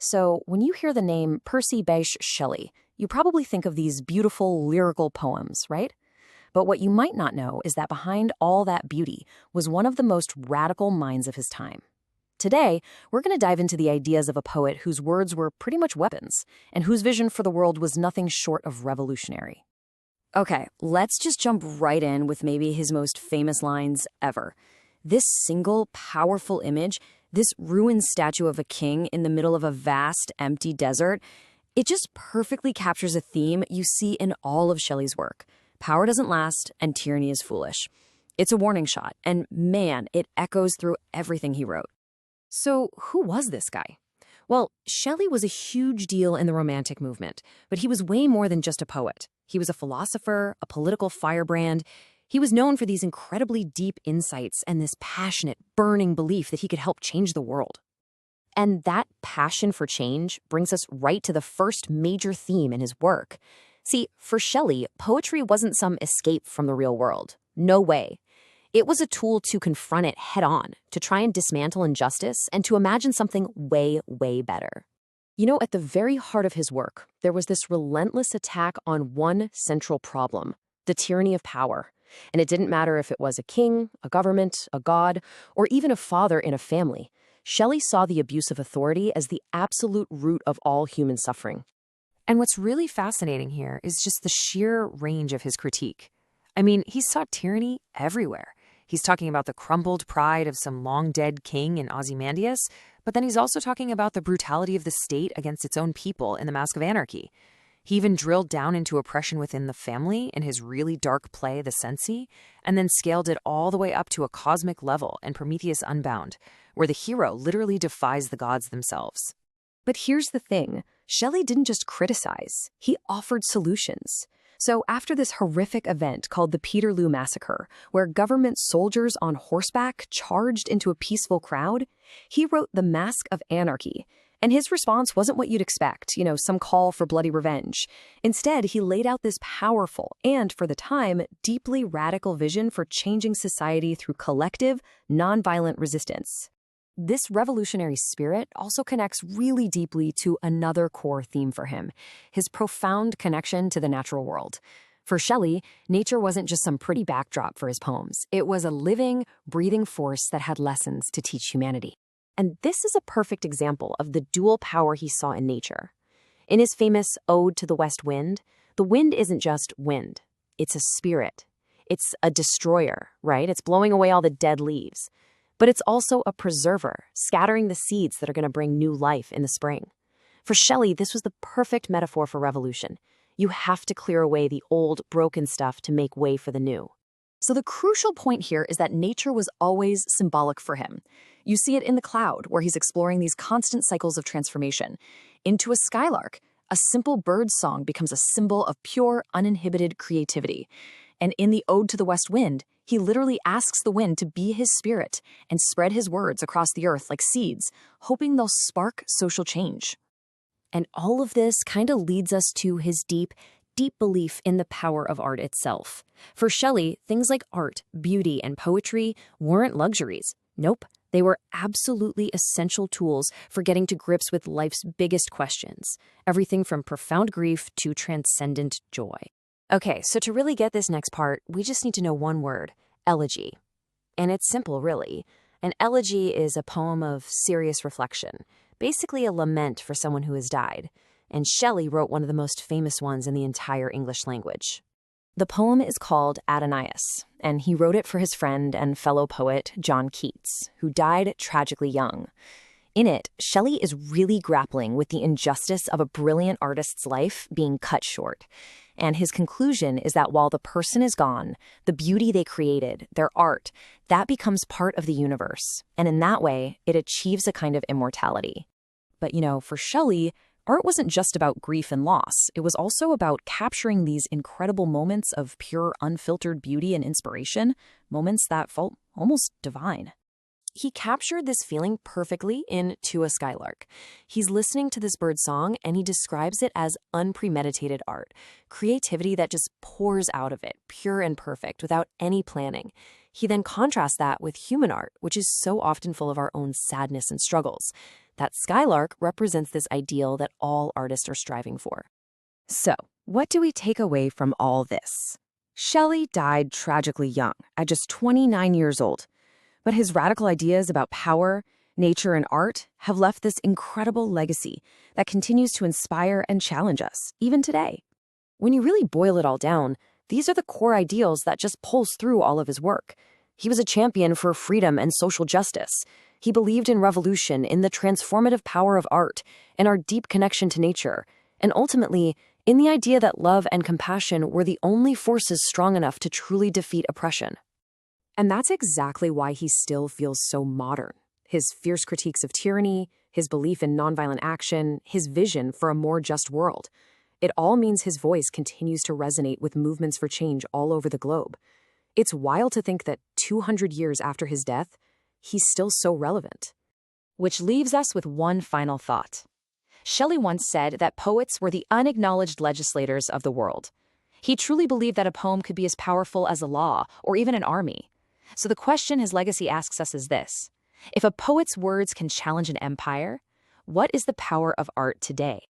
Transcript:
So, when you hear the name Percy Bysshe Shelley, you probably think of these beautiful lyrical poems, right? But what you might not know is that behind all that beauty was one of the most radical minds of his time. Today, we're going to dive into the ideas of a poet whose words were pretty much weapons, and whose vision for the world was nothing short of revolutionary. Okay, let's just jump right in with maybe his most famous lines ever. This single, powerful image, this ruined statue of a king in the middle of a vast, empty desert, it just perfectly captures a theme you see in all of Shelley's work. Power doesn't last, and tyranny is foolish. It's a warning shot, and man, it echoes through everything he wrote. So, who was this guy? Well, Shelley was a huge deal in the Romantic movement, but he was way more than just a poet. He was a philosopher, a political firebrand. He was known for these incredibly deep insights and this passionate, burning belief that he could help change the world. And that passion for change brings us right to the first major theme in his work. See, for Shelley, poetry wasn't some escape from the real world. No way. It was a tool to confront it head-on, to try and dismantle injustice, and to imagine something way, way better. You know, at the very heart of his work, there was this relentless attack on one central problem, the tyranny of power. And it didn't matter if it was a king, a government, a god, or even a father in a family. Shelley saw the abuse of authority as the absolute root of all human suffering. And what's really fascinating here is just the sheer range of his critique. I mean, he saw tyranny everywhere. He's talking about the crumbled pride of some long-dead king in Ozymandias, but then he's also talking about the brutality of the state against its own people in The Mask of Anarchy. He even drilled down into oppression within the family in his really dark play, The Cenci, and then scaled it all the way up to a cosmic level in Prometheus Unbound, where the hero literally defies the gods themselves. But here's the thing. Shelley didn't just criticize. He offered solutions. So after this horrific event called the Peterloo Massacre, where government soldiers on horseback charged into a peaceful crowd, he wrote The Mask of Anarchy. And his response wasn't what you'd expect, some call for bloody revenge. Instead, he laid out this powerful and, for the time, deeply radical vision for changing society through collective, nonviolent resistance. This revolutionary spirit also connects really deeply to another core theme for him, his profound connection to the natural world. For Shelley, nature wasn't just some pretty backdrop for his poems. It was a living, breathing force that had lessons to teach humanity. And this is a perfect example of the dual power he saw in nature. In his famous Ode to the West Wind, the wind isn't just wind. It's a spirit. It's a destroyer, right? It's blowing away all the dead leaves. But it's also a preserver, scattering the seeds that are going to bring new life in the spring. For Shelley, this was the perfect metaphor for revolution. You have to clear away the old, broken stuff to make way for the new. So the crucial point here is that nature was always symbolic for him. You see it in the cloud, where he's exploring these constant cycles of transformation. Into a skylark, a simple bird song becomes a symbol of pure, uninhibited creativity. And in the Ode to the West Wind, he literally asks the wind to be his spirit and spread his words across the earth like seeds, hoping they'll spark social change. And all of this kind of leads us to his deep belief in the power of art itself. For Shelley, things like art, beauty, and poetry weren't luxuries. Nope, they were absolutely essential tools for getting to grips with life's biggest questions, everything from profound grief to transcendent joy. Okay, so to really get this next part, we just need to know one word, elegy. And it's simple, really. An elegy is a poem of serious reflection, basically a lament for someone who has died. And Shelley wrote one of the most famous ones in the entire English language. The poem is called Adonais, and he wrote it for his friend and fellow poet John Keats, who died tragically young. In it, Shelley is really grappling with the injustice of a brilliant artist's life being cut short. And his conclusion is that while the person is gone, the beauty they created, their art, that becomes part of the universe. And in that way, it achieves a kind of immortality. But, for Shelley, art wasn't just about grief and loss. It was also about capturing these incredible moments of pure, unfiltered beauty and inspiration, moments that felt almost divine. He captured this feeling perfectly in To a Skylark. He's listening to this bird song, and he describes it as unpremeditated art, creativity that just pours out of it, pure and perfect, without any planning. He then contrasts that with human art, which is so often full of our own sadness and struggles. That skylark represents this ideal that all artists are striving for. So, what do we take away from all this? Shelley died tragically young, at just 29 years old. But his radical ideas about power, nature, and art have left this incredible legacy that continues to inspire and challenge us, even today. When you really boil it all down, these are the core ideals that just pulls through all of his work. He was a champion for freedom and social justice. He believed in revolution, in the transformative power of art, and our deep connection to nature, and ultimately, in the idea that love and compassion were the only forces strong enough to truly defeat oppression. And that's exactly why he still feels so modern. His fierce critiques of tyranny, his belief in nonviolent action, his vision for a more just world. It all means his voice continues to resonate with movements for change all over the globe. It's wild to think that 200 years after his death, he's still so relevant. Which leaves us with one final thought. Shelley once said that poets were the unacknowledged legislators of the world. He truly believed that a poem could be as powerful as a law or even an army. So the question his legacy asks us is this: if a poet's words can challenge an empire, what is the power of art today?